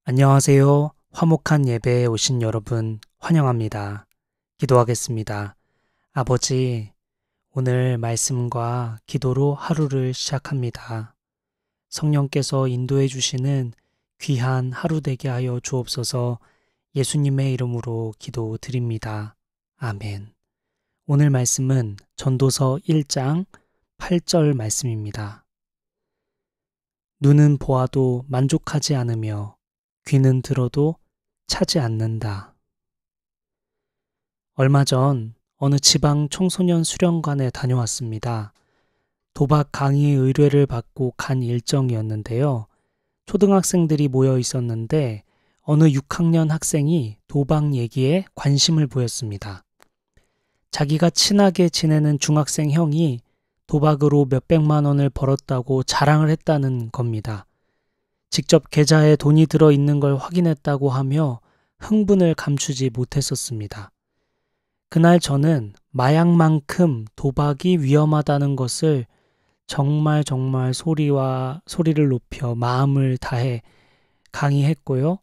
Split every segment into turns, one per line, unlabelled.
안녕하세요. 화목한 예배에 오신 여러분 환영합니다. 기도하겠습니다. 아버지, 오늘 말씀과 기도로 하루를 시작합니다. 성령께서 인도해 주시는 귀한 하루 되게 하여 주옵소서. 예수님의 이름으로 기도드립니다. 아멘. 오늘 말씀은 전도서 1장 8절 말씀입니다. 눈은 보아도 만족하지 않으며 귀는 들어도 차지 않는다. 얼마 전 어느 지방 청소년 수련관에 다녀왔습니다. 도박 강의 의뢰를 받고 간 일정이었는데요. 초등학생들이 모여 있었는데 어느 6학년 학생이 도박 얘기에 관심을 보였습니다. 자기가 친하게 지내는 중학생 형이 도박으로 몇백만 원을 벌었다고 자랑을 했다는 겁니다. 직접 계좌에 돈이 들어 있는 걸 확인했다고 하며 흥분을 감추지 못했었습니다. 그날 저는 마약만큼 도박이 위험하다는 것을 정말 소리를 높여 마음을 다해 강의했고요.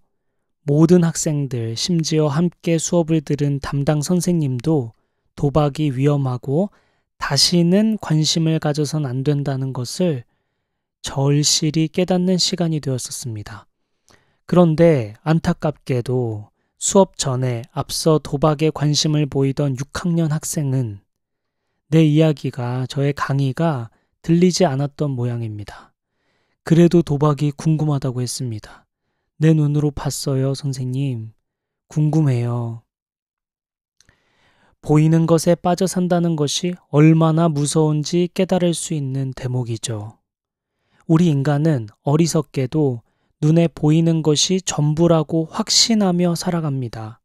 모든 학생들, 심지어 함께 수업을 들은 담당 선생님도 도박이 위험하고 다시는 관심을 가져선 안 된다는 것을 절실히 깨닫는 시간이 되었었습니다. 그런데 안타깝게도 수업 전에 앞서 도박에 관심을 보이던 6학년 학생은 내 이야기가, 저의 강의가 들리지 않았던 모양입니다. 그래도 도박이 궁금하다고 했습니다. 내 눈으로 봤어요, 선생님. 궁금해요. 보이는 것에 빠져 산다는 것이 얼마나 무서운지 깨달을 수 있는 대목이죠. 우리 인간은 어리석게도 눈에 보이는 것이 전부라고 확신하며 살아갑니다.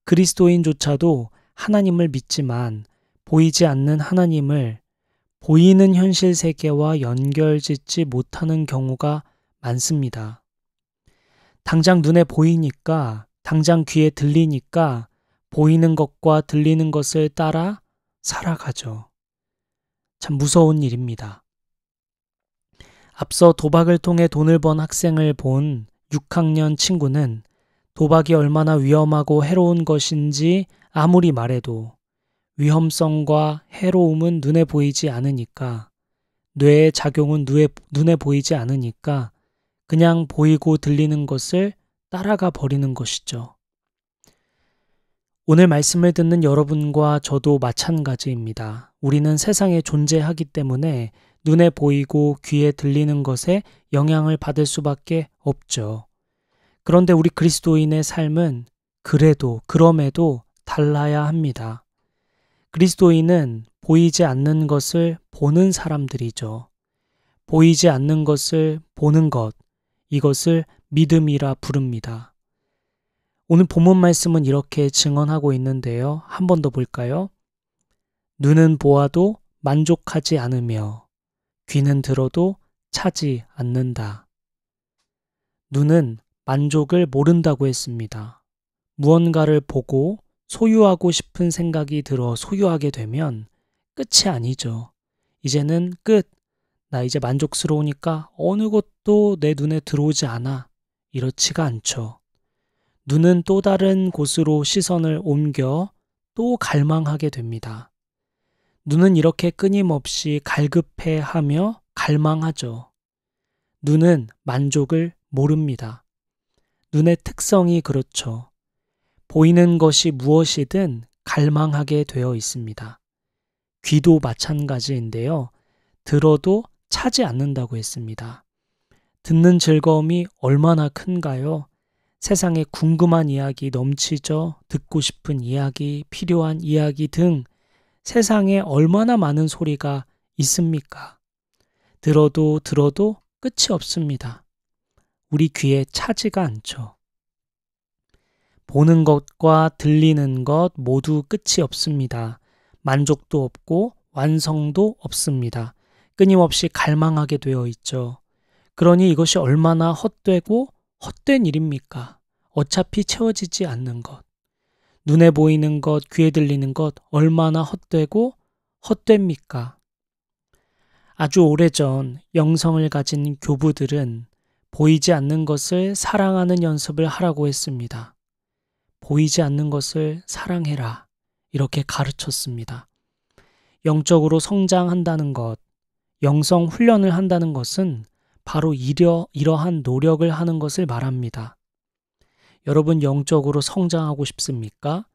그리스도인조차도 하나님을 믿지만 보이지 않는 하나님을 보이는 현실 세계와 연결짓지 못하는 경우가 많습니다. 당장 눈에 보이니까, 당장 귀에 들리니까 보이는 것과 들리는 것을 따라 살아가죠. 참 무서운 일입니다. 앞서 도박을 통해 돈을 번 학생을 본 6학년 친구는 도박이 얼마나 위험하고 해로운 것인지 아무리 말해도 위험성과 해로움은 눈에 보이지 않으니까, 뇌의 작용은 눈에 보이지 않으니까 그냥 보이고 들리는 것을 따라가 버리는 것이죠. 오늘 말씀을 듣는 여러분과 저도 마찬가지입니다. 우리는 세상에 존재하기 때문에 눈에 보이고 귀에 들리는 것에 영향을 받을 수밖에 없죠. 그런데 우리 그리스도인의 삶은 그럼에도 달라야 합니다. 그리스도인은 보이지 않는 것을 보는 사람들이죠. 보이지 않는 것을 보는 것, 이것을 믿음이라 부릅니다. 오늘 본문 말씀은 이렇게 증언하고 있는데요. 한 번 더 볼까요? 눈은 보아도 만족하지 않으며 귀는 들어도 차지 않는다. 눈은 만족을 모른다고 했습니다. 무언가를 보고 소유하고 싶은 생각이 들어 소유하게 되면 끝이 아니죠. 이제는 끝. 나 이제 만족스러우니까 어느 것도 내 눈에 들어오지 않아. 이렇지가 않죠. 눈은 또 다른 곳으로 시선을 옮겨 또 갈망하게 됩니다. 눈은 이렇게 끊임없이 갈급해하며 갈망하죠. 눈은 만족을 모릅니다. 눈의 특성이 그렇죠. 보이는 것이 무엇이든 갈망하게 되어 있습니다. 귀도 마찬가지인데요. 들어도 차지 않는다고 했습니다. 듣는 즐거움이 얼마나 큰가요? 세상에 궁금한 이야기 넘치죠. 듣고 싶은 이야기, 필요한 이야기 등 세상에 얼마나 많은 소리가 있습니까? 들어도 끝이 없습니다. 우리 귀에 차지가 않죠. 보는 것과 들리는 것 모두 끝이 없습니다. 만족도 없고 완성도 없습니다. 끊임없이 갈망하게 되어 있죠. 그러니 이것이 얼마나 헛되고 헛된 일입니까? 어차피 채워지지 않는 것. 눈에 보이는 것, 귀에 들리는 것 얼마나 헛되고 헛됩니까? 아주 오래전 영성을 가진 교부들은 보이지 않는 것을 사랑하는 연습을 하라고 했습니다. 보이지 않는 것을 사랑해라. 이렇게 가르쳤습니다. 영적으로 성장한다는 것, 영성 훈련을 한다는 것은 바로 이러한 노력을 하는 것을 말합니다. 여러분 영적으로 성장하고 싶습니까?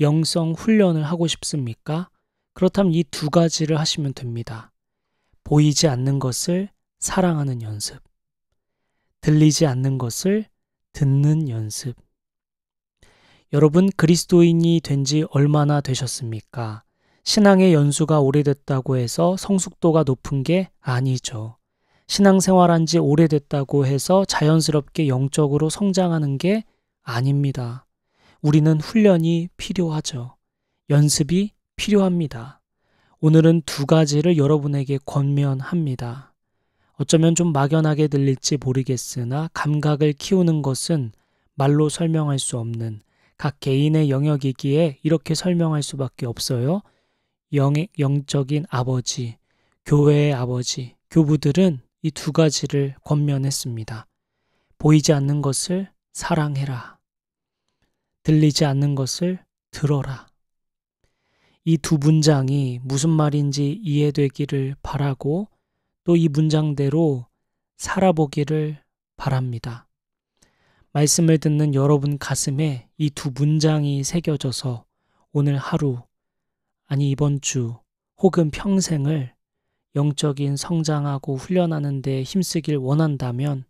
영성 훈련을 하고 싶습니까? 그렇다면 이 두 가지를 하시면 됩니다. 보이지 않는 것을 사랑하는 연습, 들리지 않는 것을 듣는 연습. 여러분 그리스도인이 된 지 얼마나 되셨습니까? 신앙의 연수가 오래됐다고 해서 성숙도가 높은 게 아니죠. 신앙생활한 지 오래됐다고 해서 자연스럽게 영적으로 성장하는 게 아닙니다. 우리는 훈련이 필요하죠. 연습이 필요합니다. 오늘은 두 가지를 여러분에게 권면합니다. 어쩌면 좀 막연하게 들릴지 모르겠으나 감각을 키우는 것은 말로 설명할 수 없는 각 개인의 영역이기에 이렇게 설명할 수밖에 없어요. 영적인 아버지, 교회의 아버지, 교부들은 이 두 가지를 권면했습니다. 보이지 않는 것을 사랑해라. 들리지 않는 것을 들어라. 이 두 문장이 무슨 말인지 이해되기를 바라고 또 이 문장대로 살아보기를 바랍니다. 말씀을 듣는 여러분 가슴에 이 두 문장이 새겨져서 오늘 하루, 아니 이번 주 혹은 평생을 영적인 성장하고 훈련하는 데 힘쓰길 원한다면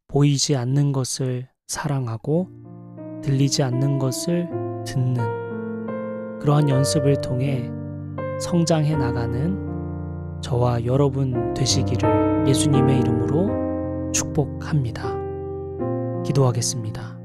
보이지 않는 것을 사랑하고 들리지 않는 것을 듣는 그러한 연습을 통해 성장해 나가는 저와 여러분 되시기를 예수님의 이름으로 축복합니다. 기도하겠습니다.